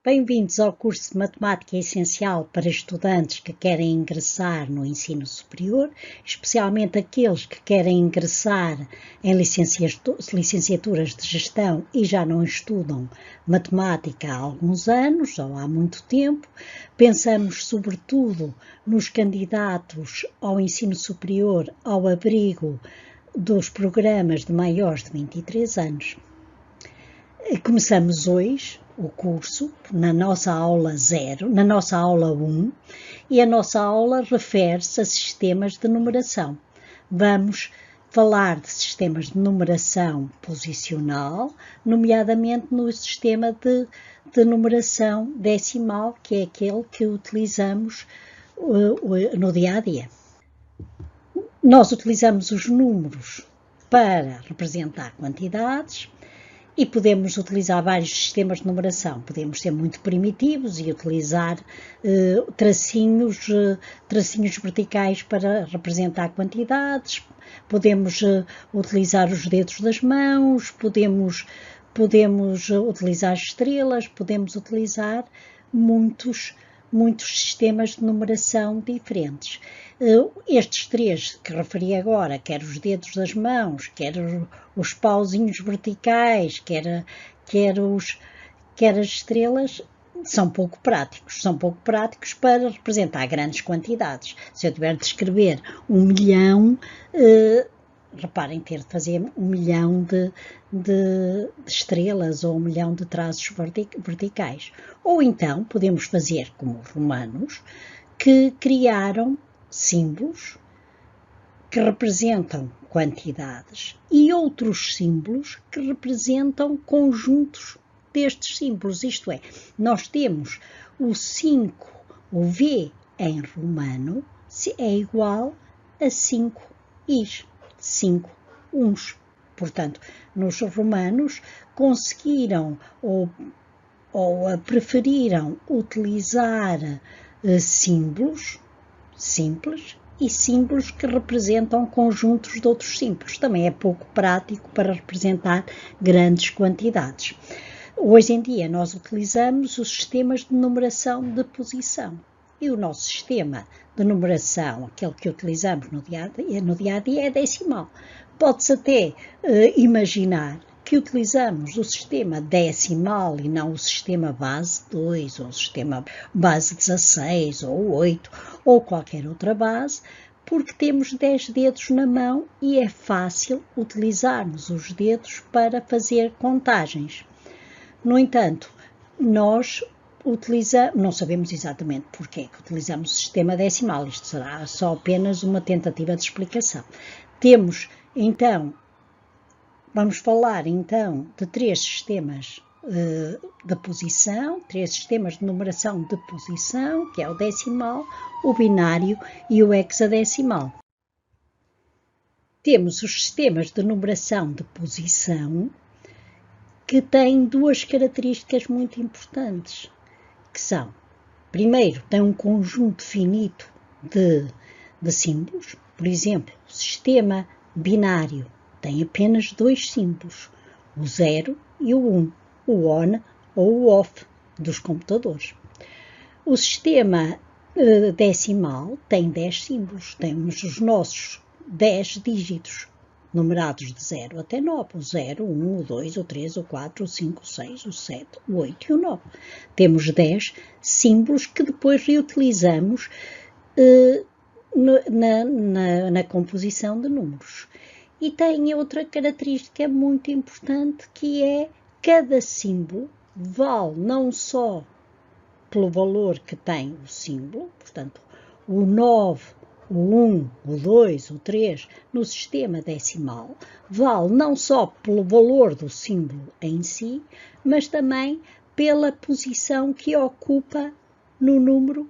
Bem-vindos ao curso de Matemática Essencial para estudantes que querem ingressar no ensino superior, especialmente aqueles que querem ingressar em licenciaturas de gestão e já não estudam matemática há alguns anos ou há muito tempo. Pensamos sobretudo nos candidatos ao ensino superior ao abrigo dos programas de maiores de 23 anos. Começamos hoje o curso na nossa aula 0, na nossa aula 1, e a nossa aula refere-se a sistemas de numeração. Vamos falar de sistemas de numeração posicional, nomeadamente no sistema de numeração decimal, que é aquele que utilizamos no dia a dia. Nós utilizamos os números para representar quantidades, e podemos utilizar vários sistemas de numeração. Podemos ser muito primitivos e utilizar tracinhos verticais para representar quantidades. Podemos utilizar os dedos das mãos, podemos utilizar estrelas, podemos utilizar muitos sistemas de numeração diferentes. Estes três que referi agora, quer os dedos das mãos, quer os pauzinhos verticais, quer as estrelas, são pouco práticos para representar grandes quantidades. Se eu tiver de escrever 1 milhão, reparem, ter de fazer 1 milhão de estrelas ou 1 milhão de traços verticais. Ou então podemos fazer como os romanos, que criaram símbolos que representam quantidades e outros símbolos que representam conjuntos destes símbolos. Isto é, nós temos o 5, o V em romano, é igual a 5 Is, 5 uns. Portanto, nos romanos conseguiram ou preferiram utilizar símbolos simples e símbolos que representam conjuntos de outros símbolos. Também é pouco prático para representar grandes quantidades. Hoje em dia nós utilizamos os sistemas de numeração de posição. E o nosso sistema de numeração, aquele que utilizamos no dia a dia, é decimal. Pode-se até imaginar que utilizamos o sistema decimal e não o sistema base 2, ou o sistema base 16, ou 8, ou qualquer outra base, porque temos 10 dedos na mão e é fácil utilizarmos os dedos para fazer contagens. No entanto, nós não sabemos exatamente porque é que utilizamos o sistema decimal, isto será só apenas uma tentativa de explicação. Vamos falar então de três sistemas de posição, três sistemas de numeração de posição, que é o decimal, o binário e o hexadecimal. Temos os sistemas de numeração de posição que têm duas características muito importantes, que são, primeiro, tem um conjunto finito de símbolos. Por exemplo, o sistema binário tem apenas dois símbolos, o 0 e o 1, o on ou o off dos computadores. O sistema decimal tem 10 símbolos, temos os nossos 10 dígitos, numerados de 0 até 9, o 0, o 1, o 2, o 3, o 4, o 5, o 6, o 7, o 8 e o 9. Temos 10 símbolos que depois reutilizamos na composição de números. E tem outra característica muito importante, que é cada símbolo vale não só pelo valor que tem o símbolo, portanto, o 9, o 1, o 2, o 3, no sistema decimal, vale não só pelo valor do símbolo em si, mas também pela posição que ocupa no número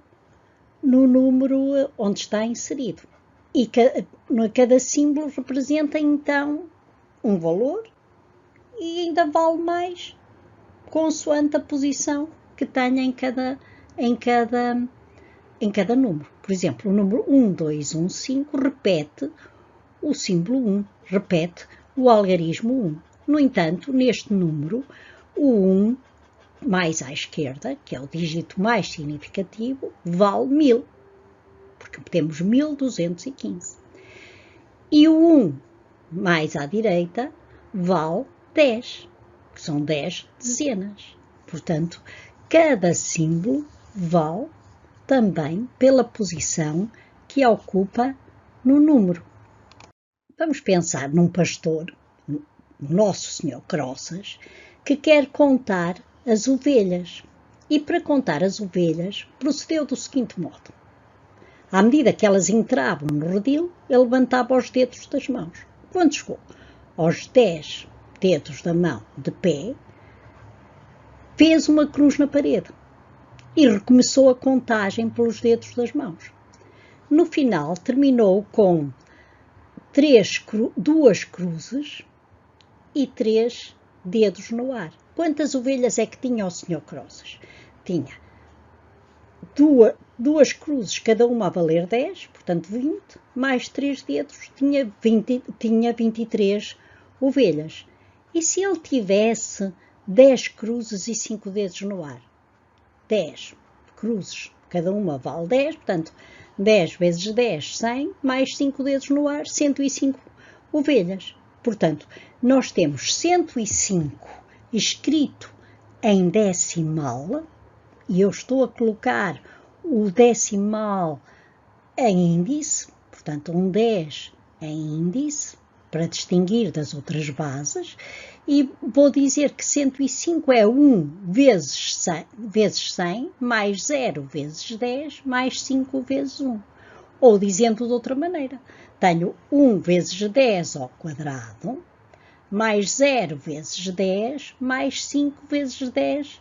onde está inserido. E cada símbolo representa então um valor e ainda vale mais consoante a posição que tenha em cada número. Por exemplo, o número 1, 2, 1, 5 repete o símbolo 1, repete o algarismo 1. No entanto, neste número, o 1 mais à esquerda, que é o dígito mais significativo, vale 1000, porque temos 1215. E o 1 mais à direita vale 10, que são 10 dezenas. Portanto, cada símbolo vale também pela posição que ocupa no número. Vamos pensar num pastor, Nosso Senhor Crossas, que quer contar as ovelhas. E para contar as ovelhas, procedeu do seguinte modo. À medida que elas entravam no redil, ele levantava os dedos das mãos. Quando chegou aos 10 dedos da mão de pé, fez uma cruz na parede e recomeçou a contagem pelos dedos das mãos. No final, terminou com 2 cruzes e 3 dedos no ar. Quantas ovelhas é que tinha o Senhor Crossas? Tinha 2 cruzes, cada uma a valer 10, portanto 20, mais 3 dedos, tinha 23 ovelhas. E se ele tivesse 10 cruzes e 5 dedos no ar? 10 cruzes, cada uma vale 10, portanto 10 vezes 10, 100, mais 5 dedos no ar, 105 ovelhas. Portanto, nós temos 105 escrito em decimal, e eu estou a colocar o decimal em índice, portanto um 10 em índice, para distinguir das outras bases, e vou dizer que 105 é 1 vezes 100, mais 0 vezes 10, mais 5 vezes 1. Ou dizendo de outra maneira, tenho 1 vezes 10 ao quadrado, mais 0 vezes 10, mais 5 vezes 10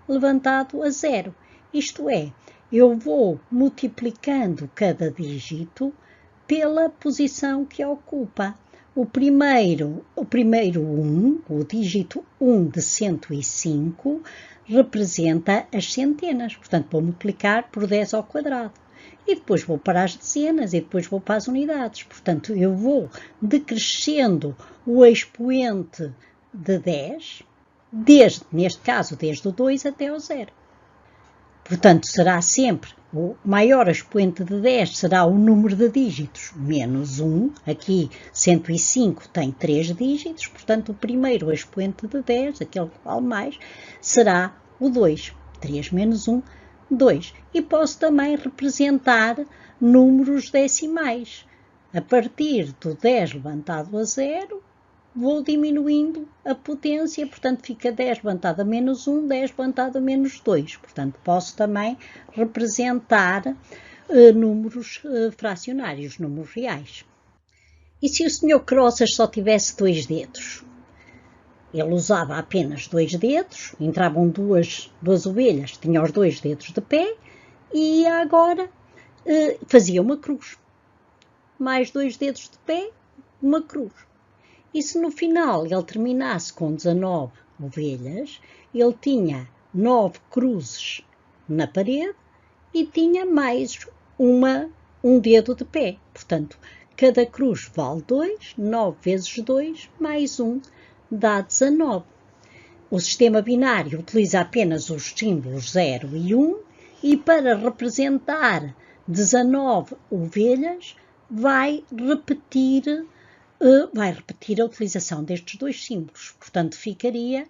levantado a 0. Isto é, eu vou multiplicando cada dígito pela posição que ocupa. O primeiro 1, o dígito 1 de 105, representa as centenas. Portanto, vou multiplicar por 10 ao quadrado. E depois vou para as dezenas e depois vou para as unidades. Portanto, eu vou decrescendo o expoente de 10, neste caso, desde o 2 até o 0. Portanto, será sempre o maior expoente de 10 será o número de dígitos menos 1. Aqui 105 tem 3 dígitos, portanto o primeiro expoente de 10, aquele que vale mais, será o 2. 3 menos 1, 2. E posso também representar números decimais. A partir do 10 levantado a 0, vou diminuindo a potência, portanto fica 10 levantado a menos 1, 10 levantado a menos 2. Portanto, posso também representar números fracionários, números reais. E se o Sr. Crossas só tivesse 2 dedos? Ele usava apenas 2 dedos, entravam duas ovelhas, tinha os 2 dedos de pé, e agora fazia uma cruz. Mais 2 dedos de pé, uma cruz. E se no final ele terminasse com 19 ovelhas, ele tinha 9 cruzes na parede e tinha mais um dedo de pé. Portanto, cada cruz vale 2, 9 vezes 2, mais 1 dá 19. O sistema binário utiliza apenas os símbolos 0 e 1 e para representar 19 ovelhas vai repetir a utilização destes 2 símbolos. Portanto, ficaria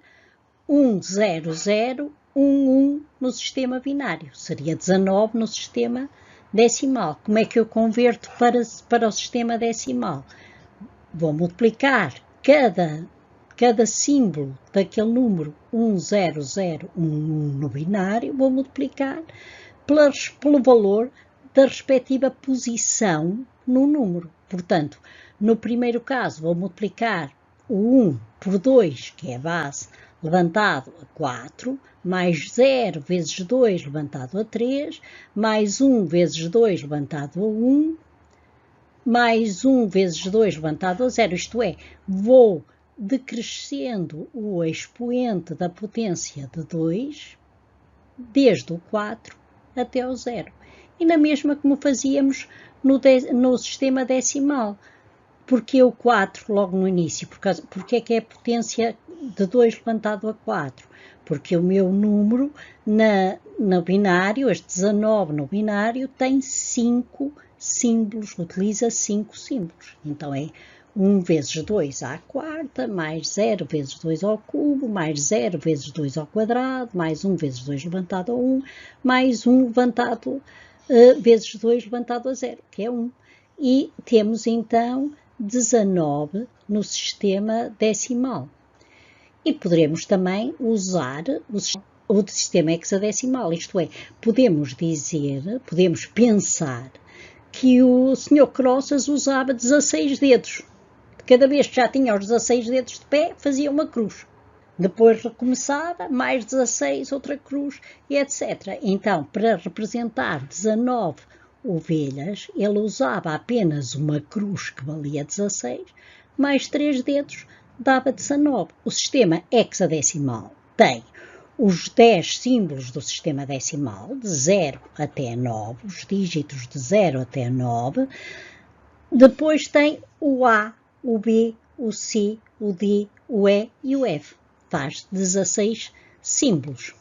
1, 0, 0, 1, 1 no sistema binário. Seria 19 no sistema decimal. Como é que eu converto para o sistema decimal? Vou multiplicar cada símbolo daquele número 1, 0, 0, 1, 1 no binário, vou multiplicar pelo valor da respectiva posição no número. Portanto, no primeiro caso, vou multiplicar o 1 por 2, que é a base, levantado a 4, mais 0 vezes 2 levantado a 3, mais 1 vezes 2 levantado a 1, mais 1 vezes 2 levantado a 0, isto é, vou decrescendo o expoente da potência de 2, desde o 4 até o 0. E na mesma como fazíamos no sistema decimal. Porquê o 4 logo no início? Porque é que é a potência de 2 levantado a 4? Porque o meu número no binário, este 19 no binário, tem 5 símbolos, utiliza 5 símbolos. Então é 1 vezes 2 à quarta, mais 0 vezes 2 ao cubo, mais 0 vezes 2 ao quadrado, mais 1 vezes 2 levantado a 1, mais 1 levantado vezes 2 levantado a 0, que é 1. E temos então 19 no sistema decimal. E poderemos também usar o sistema hexadecimal, isto é, podemos pensar que o Sr. Crossas usava 16 dedos. Cada vez que já tinha os 16 dedos de pé, fazia uma cruz. Depois recomeçava, mais 16, outra cruz, e etc. Então, para representar 19 ovelhas, ele usava apenas uma cruz que valia 16, mais 3 dedos, dava 19. O sistema hexadecimal tem os 10 símbolos do sistema decimal, de 0 até 9, os dígitos de 0 até 9. Depois tem o A, o B, o C, o D, o E e o F. Faz 16 símbolos.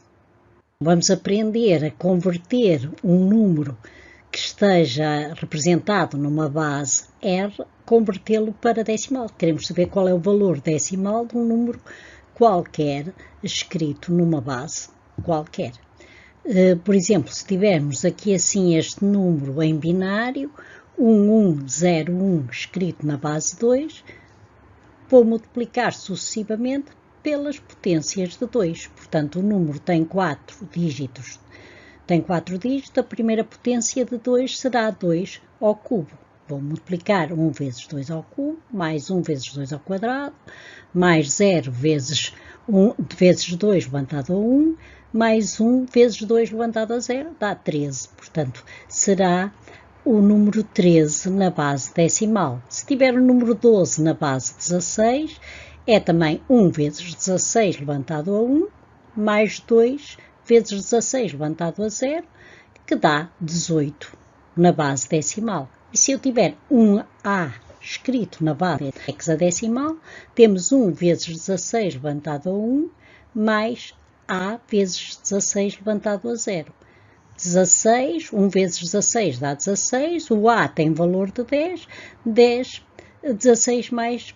Vamos aprender a converter um número que esteja representado numa base R, convertê-lo para decimal. Queremos saber qual é o valor decimal de um número qualquer escrito numa base qualquer. Por exemplo, se tivermos aqui assim este número em binário, 1101 escrito na base 2, vou multiplicar sucessivamente pelas potências de 2. Portanto, o número tem 4 dígitos. A primeira potência de 2 será 2 ao cubo. Vou multiplicar 1 vezes 2 ao cubo, mais 1 vezes 2 ao quadrado, mais 0 vezes 2 levantado a 1, mais 1 vezes 2 levantado a 0, dá 13. Portanto, será o número 13 na base decimal. Se tiver o número 12 na base 16, é também 1 vezes 16 levantado a 1, mais 2 vezes 16 levantado a 0, que dá 18 na base decimal. E se eu tiver um A escrito na base hexadecimal, temos 1 vezes 16 levantado a 1, mais A vezes 16 levantado a 0. 16, 1 vezes 16 dá 16, o A tem valor de 10, 16 mais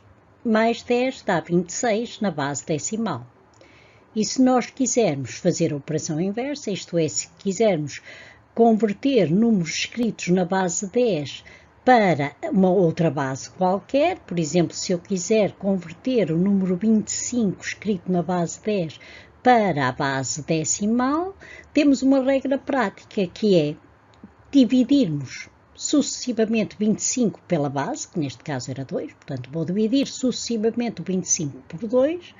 10 dá 26 na base decimal. E se nós quisermos fazer a operação inversa, isto é, se quisermos converter números escritos na base 10 para uma outra base qualquer, por exemplo, se eu quiser converter o número 25 escrito na base 10 para a base decimal, temos uma regra prática que é dividirmos sucessivamente 25 pela base, que neste caso era 2, portanto vou dividir sucessivamente o 25 por 2,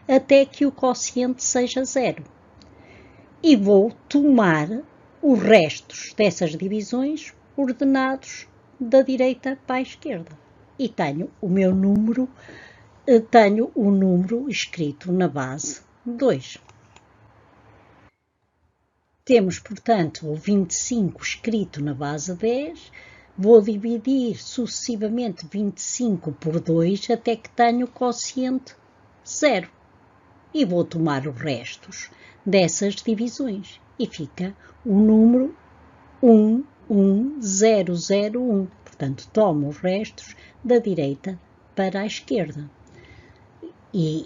até que o quociente seja 0. E vou tomar os restos dessas divisões ordenados da direita para a esquerda. E tenho o número escrito na base 2. Temos, portanto, o 25 escrito na base 10, vou dividir sucessivamente 25 por 2 até que tenho o quociente 0. E vou tomar os restos dessas divisões e fica o número 11001. Portanto, tomo os restos da direita para a esquerda. E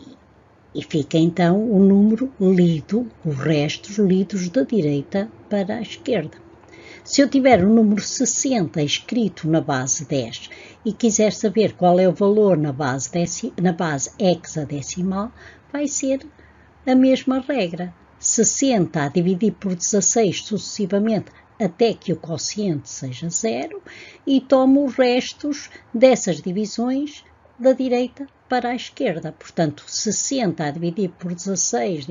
fica então o número lido, os restos lidos da direita para a esquerda. Se eu tiver o número 60 escrito na base 10 e quiser saber qual é o valor na base hexadecimal, vai ser a mesma regra. 60 a dividir por 16 sucessivamente até que o quociente seja 0 e tomo os restos dessas divisões da direita para a esquerda. Portanto, 60 a dividir por 16,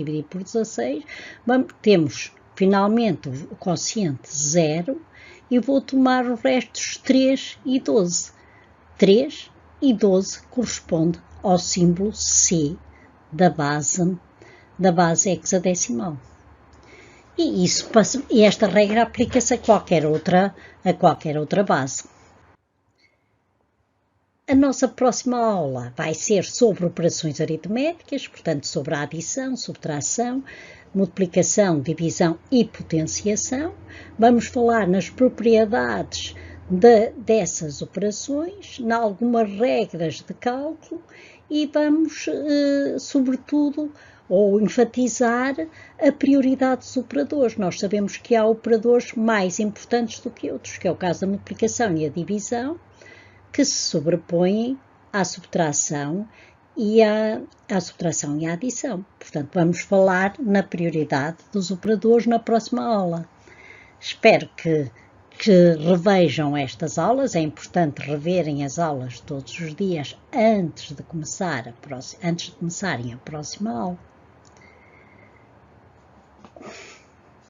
temos finalmente o quociente 0 e vou tomar os restos 3 e 12. 3 e 12 corresponde ao símbolo C da base hexadecimal. E esta regra aplica-se a qualquer outra base. A nossa próxima aula vai ser sobre operações aritméticas, portanto, sobre a adição, subtração, multiplicação, divisão e potenciação. Vamos falar nas propriedades dessas operações, em algumas regras de cálculo e vamos, sobretudo, ou enfatizar a prioridade dos operadores. Nós sabemos que há operadores mais importantes do que outros, que é o caso da multiplicação e a divisão, que se sobrepõem à subtração e à adição. Portanto, vamos falar na prioridade dos operadores na próxima aula. Espero que revejam estas aulas. É importante reverem as aulas todos os dias antes de começarem a próxima aula.